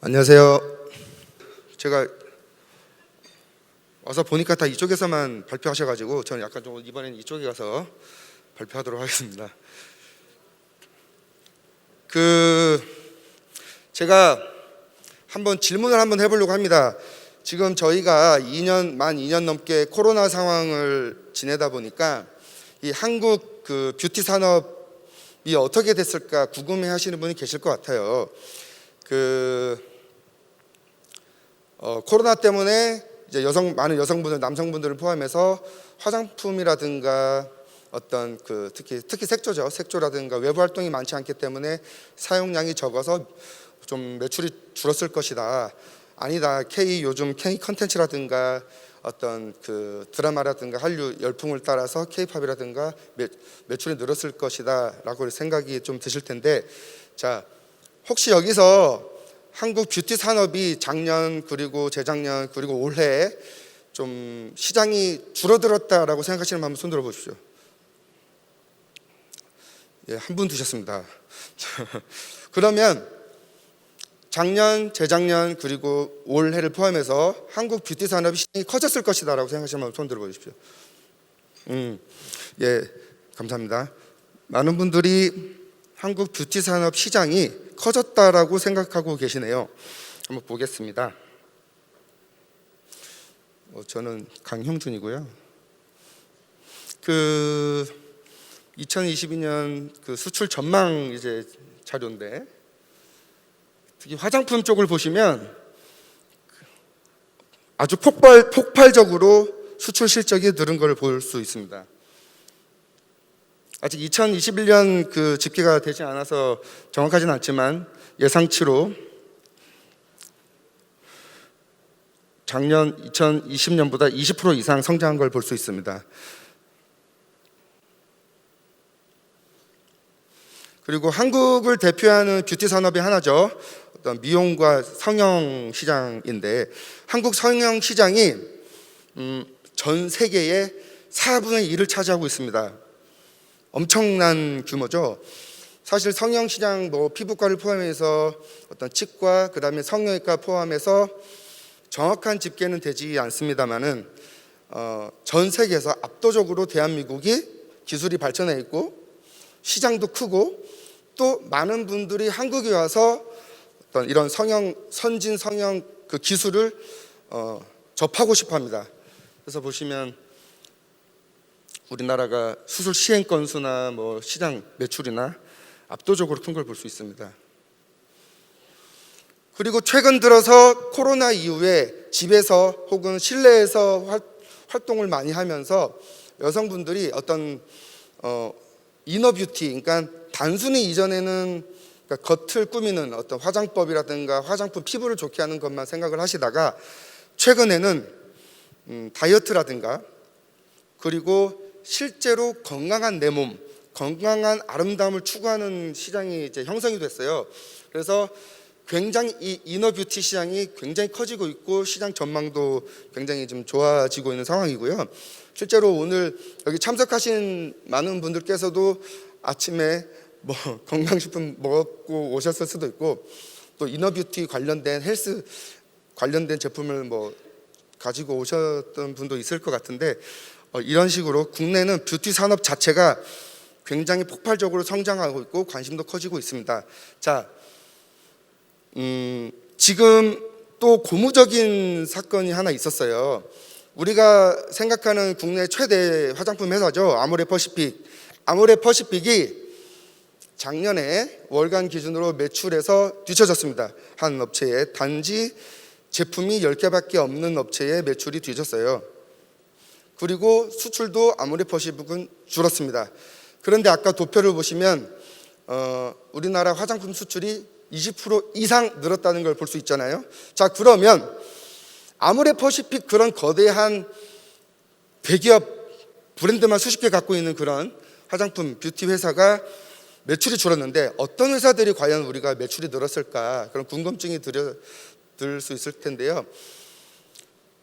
안녕하세요. 제가 와서 보니까 다 이쪽에서만 발표하셔가지고 저는 약간 좀 이번에는 이쪽에 가서 발표하도록 하겠습니다. 제가 한번 질문을 한번 해보려고 합니다. 지금 저희가 만 2년 넘게 코로나 상황을 지내다 보니까 이 한국 뷰티 산업이 어떻게 됐을까 궁금해하시는 분이 계실 것 같아요. 코로나 때문에 이제 많은 여성분들, 남성분들을 포함해서 화장품이라든가 어떤 특히 색조라든가 외부 활동이 많지 않기 때문에 사용량이 적어서 좀 매출이 줄었을 것이다. 아니다. 요즘 K 컨텐츠라든가 어떤 드라마라든가 한류 열풍을 따라서 K-팝이라든가 매출이 늘었을 것이다라고 생각이 좀 드실 텐데, 자, 혹시 여기서 한국 뷰티 산업이 작년 그리고 재작년 그리고 올해 좀 시장이 줄어들었다라고 생각하시는 분 한번 손 들어 보십시오. 예, 한 분 두셨습니다. 그러면 작년, 재작년 그리고 올해를 포함해서 한국 뷰티 산업이 시장이 커졌을 것이다라고 생각하시는 분 손 들어 보십시오. 예, 감사합니다. 많은 분들이 한국 뷰티 산업 시장이 커졌다라고 생각하고 계시네요. 한번 보겠습니다. 저는 강형준이고요. 2022년 수출 전망 이제 자료인데, 특히 화장품 쪽을 보시면 아주 폭발적으로 수출 실적이 늘은 걸 볼 수 있습니다. 아직 2021년 집계가 되지 않아서 정확하진 않지만 예상치로 작년 2020년보다 20% 이상 성장한 걸 볼 수 있습니다. 그리고 한국을 대표하는 뷰티 산업의 하나죠. 어떤 미용과 성형 시장인데, 한국 성형 시장이 전 세계의 4분의 1을 차지하고 있습니다. 엄청난 규모죠. 사실 성형 시장 피부과를 포함해서 어떤 치과, 그다음에 성형외과 포함해서 정확한 집계는 되지 않습니다만은 전 세계에서 압도적으로 대한민국이 기술이 발전해 있고 시장도 크고 또 많은 분들이 한국에 와서 어떤 이런 선진 성형 기술을 접하고 싶어합니다. 그래서 보시면 우리나라가 수술 시행 건수나 시장 매출이나 압도적으로 큰 걸 볼 수 있습니다. 그리고 최근 들어서 코로나 이후에 집에서 혹은 실내에서 활동을 많이 하면서 여성분들이 어떤 이너 뷰티, 그러니까 단순히 이전에는 겉을 꾸미는 어떤 화장법이라든가 화장품, 피부를 좋게 하는 것만 생각을 하시다가 최근에는 다이어트라든가 그리고 실제로 건강한 내 몸, 건강한 아름다움을 추구하는 시장이 이제 형성이 됐어요. 그래서 굉장히 이 이너 뷰티 시장이 굉장히 커지고 있고 시장 전망도 굉장히 좀 좋아지고 있는 상황이고요. 실제로 오늘 여기 참석하신 많은 분들께서도 아침에 건강식품 먹고 오셨을 수도 있고, 또 이너 뷰티 관련된 헬스 관련된 제품을 가지고 오셨던 분도 있을 것 같은데, 이런 식으로 국내는 뷰티 산업 자체가 굉장히 폭발적으로 성장하고 있고 관심도 커지고 있습니다. 자, 지금 또 고무적인 사건이 하나 있었어요. 우리가 생각하는 국내 최대 화장품 회사죠. 아모레퍼시픽이 작년에 월간 기준으로 매출에서 뒤처졌습니다. 한 업체에 단지 제품이 10개밖에 없는 업체의 매출이 뒤졌어요. 그리고 수출도 아모레퍼시픽은 줄었습니다. 그런데 아까 도표를 보시면 우리나라 화장품 수출이 20% 이상 늘었다는 걸 볼 수 있잖아요. 자, 그러면 아모레퍼시픽 그런 거대한 대기업 브랜드만 수십 개 갖고 있는 그런 화장품 뷰티 회사가 매출이 줄었는데 어떤 회사들이 과연 우리가 매출이 늘었을까, 그런 궁금증이 들 수 있을 텐데요.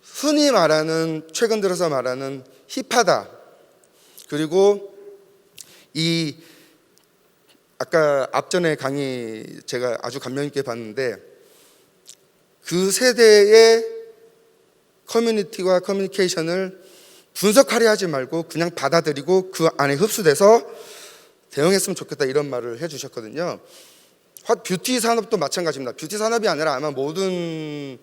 흔히 말하는, 최근 들어서 말하는 힙하다, 그리고 아까 앞전에 강의 제가 아주 감명 있게 봤는데 그 세대의 커뮤니티와 커뮤니케이션을 분석하려 하지 말고 그냥 받아들이고 그 안에 흡수돼서 대응했으면 좋겠다, 이런 말을 해주셨거든요. 뷰티 산업도 마찬가지입니다. 뷰티 산업이 아니라 아마 모든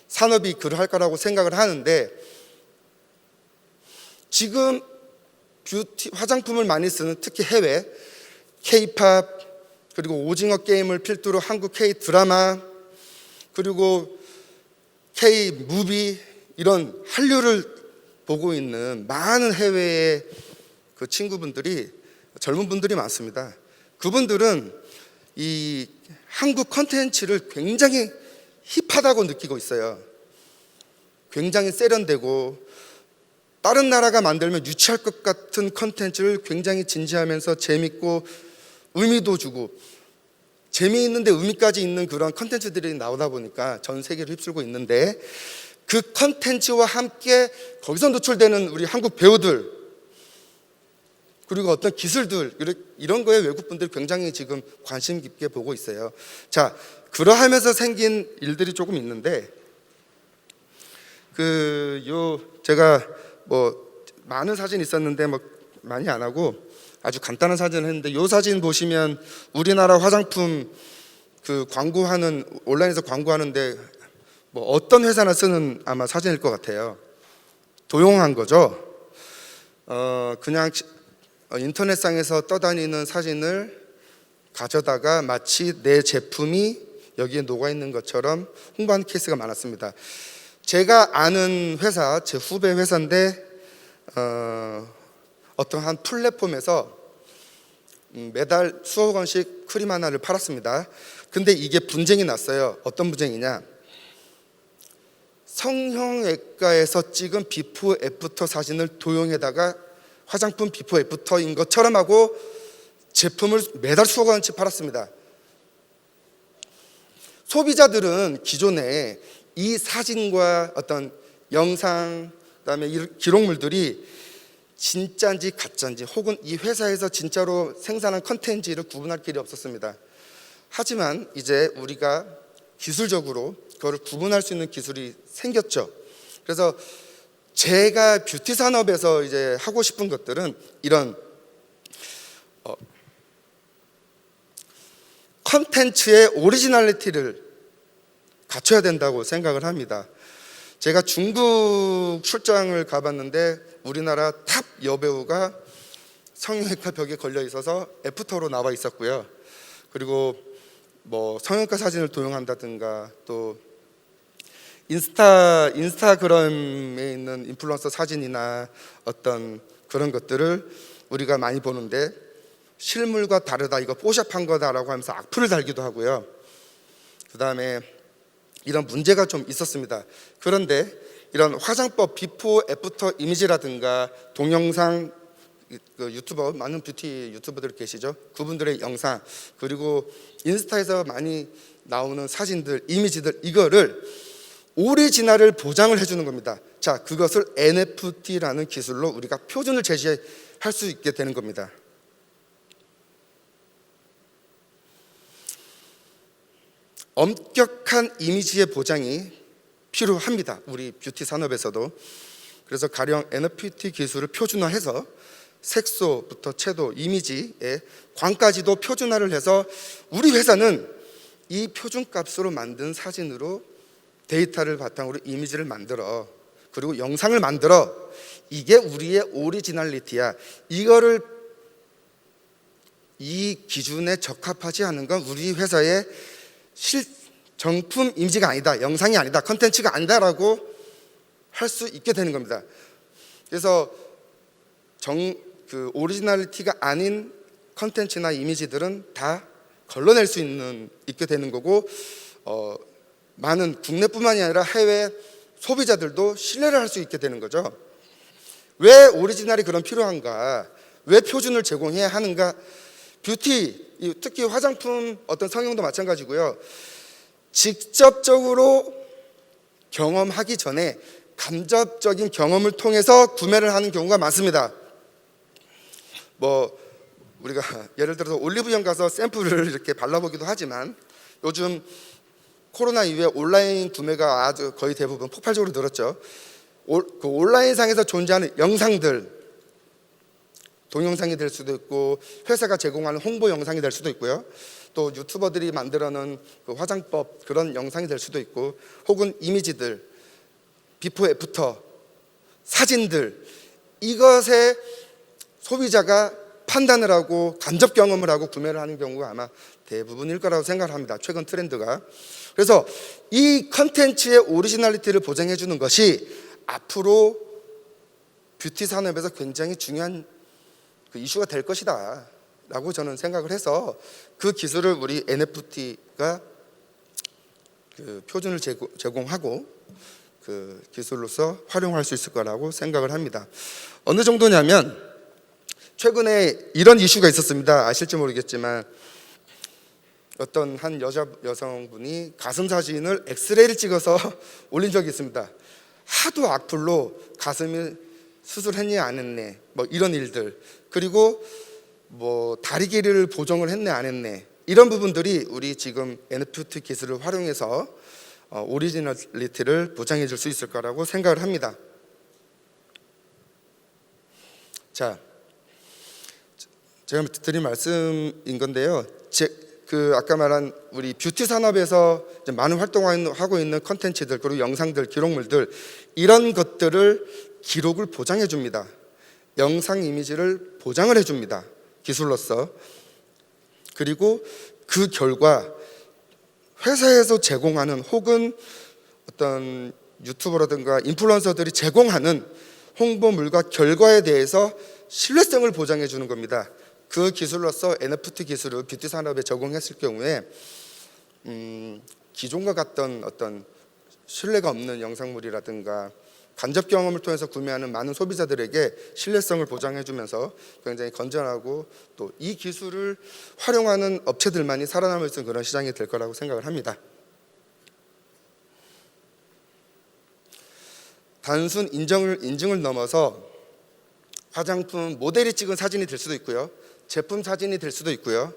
산업이 그럴 거라고 생각을 하는데, 지금 뷰티 화장품을 많이 쓰는 특히 해외 K-팝, 그리고 오징어 게임을 필두로 한국 K-드라마, 그리고 K-무비, 이런 한류를 보고 있는 많은 해외의 그 친구분들이, 젊은 분들이 많습니다. 그분들은 이 한국 컨텐츠를 굉장히 힙하다고 느끼고 있어요. 굉장히 세련되고 다른 나라가 만들면 유치할 것 같은 컨텐츠를 굉장히 진지하면서 재밌고 의미도 주고, 재미있는데 의미까지 있는 그런 컨텐츠들이 나오다 보니까 전 세계를 휩쓸고 있는데, 그 컨텐츠와 함께 거기서 노출되는 우리 한국 배우들, 그리고 어떤 기술들, 이런 거에 외국분들이 굉장히 지금 관심 깊게 보고 있어요. 자, 그러하면서 생긴 일들이 조금 있는데, 제가 많은 사진이 있었는데 많이 안 하고 아주 간단한 사진을 했는데, 이 사진 보시면 우리나라 화장품 그 광고하는, 온라인에서 광고하는데 어떤 회사나 쓰는 아마 사진일 것 같아요. 도용한 거죠. 그냥 인터넷상에서 떠다니는 사진을 가져다가 마치 내 제품이 여기에 녹아 있는 것처럼 홍보하는 케이스가 많았습니다. 제가 아는 회사, 제 후배 회사인데 어떤 한 플랫폼에서 매달 수억 원씩 크림 하나를 팔았습니다. 근데 이게 분쟁이 났어요. 어떤 분쟁이냐? 성형외과에서 찍은 비포 애프터 사진을 도용해다가 화장품 비포 애프터인 것처럼 하고 제품을 매달 수억 원치 팔았습니다. 소비자들은 기존에 이 사진과 어떤 영상, 그다음에 이 기록물들이 진짜인지 가짜인지, 혹은 이 회사에서 진짜로 생산한 컨텐츠를 구분할 길이 없었습니다. 하지만 이제 우리가 기술적으로 그거를 구분할 수 있는 기술이 생겼죠. 그래서 제가 뷰티 산업에서 이제 하고 싶은 것들은 이런 컨텐츠의 오리지널리티를 갖춰야 된다고 생각을 합니다. 제가 중국 출장을 가봤는데 우리나라 탑 여배우가 성형외과 벽에 걸려 있어서 애프터로 나와 있었고요. 그리고 성형외과 사진을 도용한다든가, 또 인스타그램에 있는 인플루언서 사진이나 어떤 그런 것들을 우리가 많이 보는데, 실물과 다르다, 이거 포샵한 거다라고 하면서 악플을 달기도 하고요. 그 다음에 이런 문제가 좀 있었습니다. 그런데 이런 화장법 비포 애프터 이미지라든가 동영상, 유튜버, 많은 뷰티 유튜버들 계시죠? 그분들의 영상, 그리고 인스타에서 많이 나오는 사진들, 이미지들, 이거를 오리지널을 보장을 해주는 겁니다. 자, 그것을 NFT라는 기술로 우리가 표준을 제시할 수 있게 되는 겁니다. 엄격한 이미지의 보장이 필요합니다. 우리 뷰티 산업에서도. 그래서 가령 NFT 기술을 표준화해서 색소부터 채도, 이미지의 광까지도 표준화를 해서 우리 회사는 이 표준값으로 만든 사진으로 데이터를 바탕으로 이미지를 만들어, 그리고 영상을 만들어, 이게 우리의 오리지널리티야. 이거를, 이 기준에 적합하지 않은 건 우리 회사의 정품 이미지가 아니다, 영상이 아니다, 컨텐츠가 아니다라고 할 수 있게 되는 겁니다. 그래서 오리지널리티가 아닌 컨텐츠나 이미지들은 다 걸러낼 수 있게 되는 거고, 많은 국내뿐만이 아니라 해외 소비자들도 신뢰를 할 수 있게 되는 거죠. 왜 오리지널이 그런 필요한가? 왜 표준을 제공해야 하는가? 뷰티, 특히 화장품, 어떤 성형도 마찬가지고요. 직접적으로 경험하기 전에 간접적인 경험을 통해서 구매를 하는 경우가 많습니다. 우리가 예를 들어서 올리브영 가서 샘플을 이렇게 발라보기도 하지만, 요즘 코로나 이후에 온라인 구매가 아주 거의 대부분 폭발적으로 늘었죠. 그 온라인상에서 존재하는 영상들, 동영상이 될 수도 있고 회사가 제공하는 홍보 영상이 될 수도 있고요. 또 유튜버들이 만들어놓은 그 화장법 그런 영상이 될 수도 있고, 혹은 이미지들, 비포 애프터 사진들, 이것에 소비자가 판단을 하고 간접 경험을 하고 구매를 하는 경우가 아마 대부분일 거라고 생각을 합니다. 최근 트렌드가. 그래서 이 컨텐츠의 오리지널리티를 보장해 주는 것이 앞으로 뷰티 산업에서 굉장히 중요한 그 이슈가 될 것이다 라고 저는 생각을 해서, 그 기술을 우리 NFT가 그 표준을 제공하고 그 기술로서 활용할 수 있을 거라고 생각을 합니다. 어느 정도냐면, 최근에 이런 이슈가 있었습니다. 아실지 모르겠지만 어떤 한 여성분이 가슴 사진을 엑스레이를 찍어서 올린 적이 있습니다. 하도 악플로 가슴이 수술했니 안 했네, 뭐 이런 일들, 그리고 뭐 다리 길이를 보정을 했네 안 했네, 이런 부분들이 우리 지금 NFT 기술을 활용해서 오리지널리티를 보장해 줄 수 있을 거라고 생각을 합니다. 자, 제가 드린 말씀인 건데요. 그 아까 말한 우리 뷰티 산업에서 이제 많은 활동하고 있는 컨텐츠들, 그리고 영상들, 기록물들, 이런 것들을 기록을 보장해 줍니다. 영상 이미지를 보장을 해 줍니다. 기술로서. 그리고 그 결과 회사에서 제공하는, 혹은 어떤 유튜버라든가 인플루언서들이 제공하는 홍보물과 결과에 대해서 신뢰성을 보장해 주는 겁니다. 그 기술로서 NFT 기술을 뷰티 산업에 적용했을 경우에 기존과 같던 어떤 신뢰가 없는 영상물이라든가 간접 경험을 통해서 구매하는 많은 소비자들에게 신뢰성을 보장해 주면서 굉장히 건전하고, 또 이 기술을 활용하는 업체들만이 살아남을 수 있는 그런 시장이 될 거라고 생각을 합니다. 단순 인증을 넘어서 화장품 모델이 찍은 사진이 될 수도 있고요, 제품 사진이 될 수도 있고요,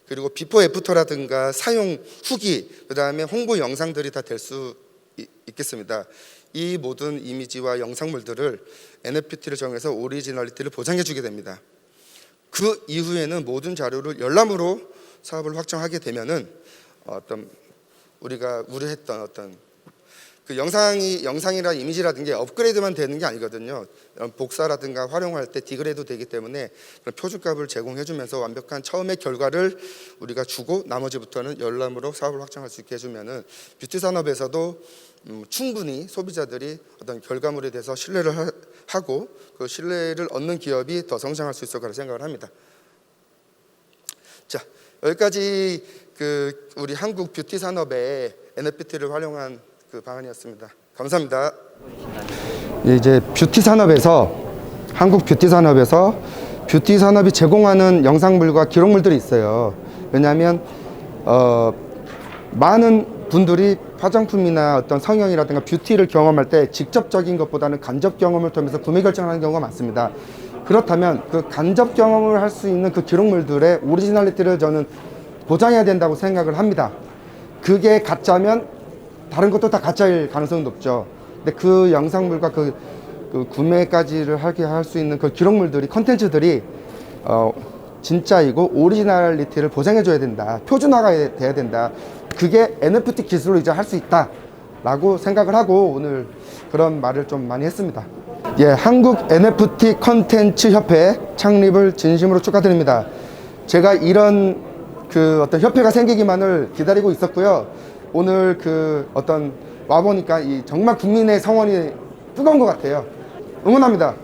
그리고 비포 애프터라든가 사용 후기, 그 다음에 홍보 영상들이 다 될 수 있겠습니다. 이 모든 이미지와 영상물들을 NFT를 정해서 오리지널리티를 보장해 주게 됩니다. 그 이후에는 모든 자료를 열람으로 사업을 확정하게 되면은 어떤 우리가 우려했던 어떤 그 영상이나 이미지라든가 게 업그레이드만 되는 게 아니거든요. 복사라든가 활용할 때 디그레이드 되기 때문에 그런 표준값을 제공해 주면서 완벽한 처음의 결과를 우리가 주고, 나머지부터는 열람으로 사업을 확장할 수 있게 해주면은 뷰티 산업에서도 충분히 소비자들이 어떤 결과물에 대해서 신뢰를 하고, 그 신뢰를 얻는 기업이 더 성장할 수 있을 거라 생각을 합니다. 자, 여기까지 그 우리 한국 뷰티 산업의 NFT를 활용한 그 방안이었습니다. 감사합니다. 이제 뷰티 산업에서, 한국 뷰티 산업에서 뷰티 산업이 제공하는 영상물과 기록물들이 있어요. 왜냐하면 많은 분들이 화장품이나 어떤 성형이라든가 뷰티를 경험할 때 직접적인 것보다는 간접 경험을 통해서 구매 결정하는 경우가 많습니다. 그렇다면 그 간접 경험을 할 수 있는 그 기록물들의 오리지널리티를 저는 보장해야 된다고 생각을 합니다. 그게 가짜면 다른 것도 다 가짜일 가능성이 높죠. 근데 그 영상물과 그 구매까지를 하게 할 수 있는 그 기록물들이, 컨텐츠들이 진짜이고 오리지널리티를 보장해 줘야 된다, 표준화가 돼야 된다, 그게 NFT 기술로 이제 할 수 있다 라고 생각을 하고 오늘 그런 말을 좀 많이 했습니다. 예, 한국 NFT 컨텐츠 협회 창립을 진심으로 축하드립니다. 제가 이런 그 어떤 협회가 생기기만을 기다리고 있었고요. 오늘 그 어떤 와보니까 이 정말 국민의 성원이 뜨거운 것 같아요. 응원합니다.